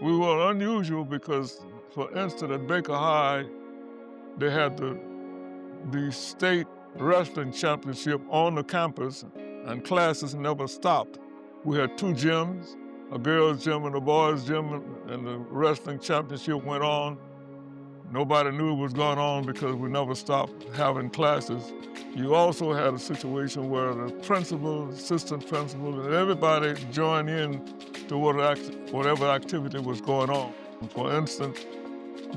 We were unusual because, for instance, at Baker High, they had the state wrestling championship on the campus, and classes never stopped. We had two gyms, a girls' gym and a boys' gym, and the wrestling championship went on. Nobody knew what was going on because we never stopped having classes. You also had a situation where the principal, assistant principal, and everybody joined in to whatever activity was going on. For instance,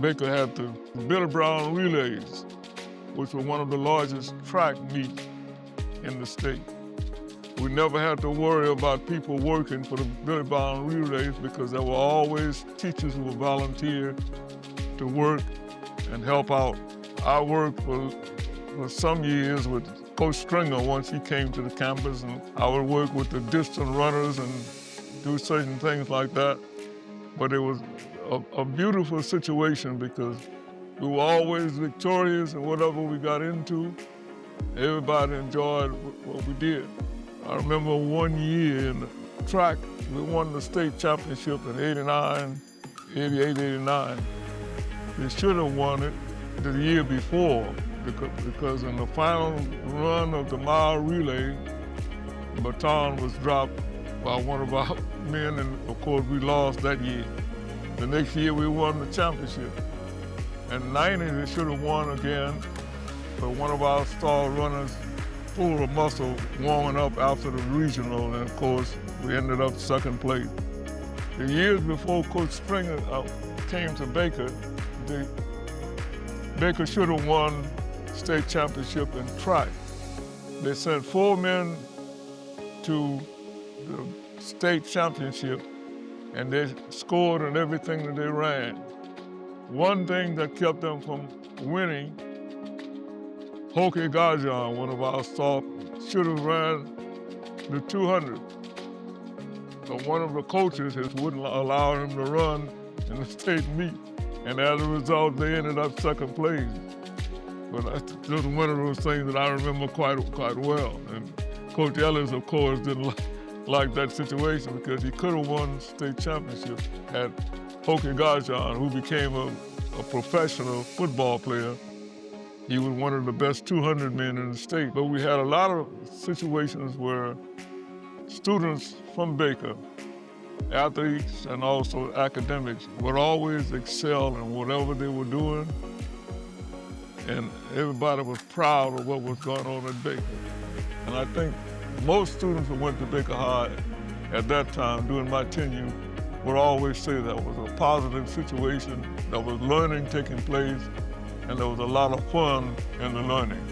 Baker had the Billy Brown relays, which were one of the largest track meets in the state. We never had to worry about people working for the Billy Brown relays because there were always teachers who would volunteer to work and help out. I worked for some years with Coach Stringer once he came to the campus, and I would work with the distant runners and do certain things like that. But it was a beautiful situation because we were always victorious in whatever we got into. Everybody enjoyed what we did. I remember one year in the track, we won the state championship in 89, 88, 89. They should have won it the year before because in the final run of the mile relay, the baton was dropped by one of our men, and of course we lost that year. The next year we won the championship. In 90, they should have won again, but one of our star runners pulled a muscle warming up after the regional, and of course we ended up second place. The years before Coach Springer came to Baker, Baker should have won state championship in track. They sent 4 men to the state championship, and they scored in everything that they ran. One thing that kept them from winning, Hokie Gajan, one of our stars, should have ran the 200. But one of the coaches wouldn't allow him to run in the state meet. And as a result, they ended up second place. But that's just one of those things that I remember quite well. And Coach Ellis, of course, didn't like that situation because he could have won state championship at Hokie Gajan, who became a professional football player. He was one of the best 200 men in the state. But we had a lot of situations where students from Baker, athletes and also academics, would always excel in whatever they were doing, and everybody was proud of what was going on at Baker. And I think most students who went to Baker High at that time, during my tenure, would always say that was a positive situation, there was learning taking place, and there was a lot of fun in the learning.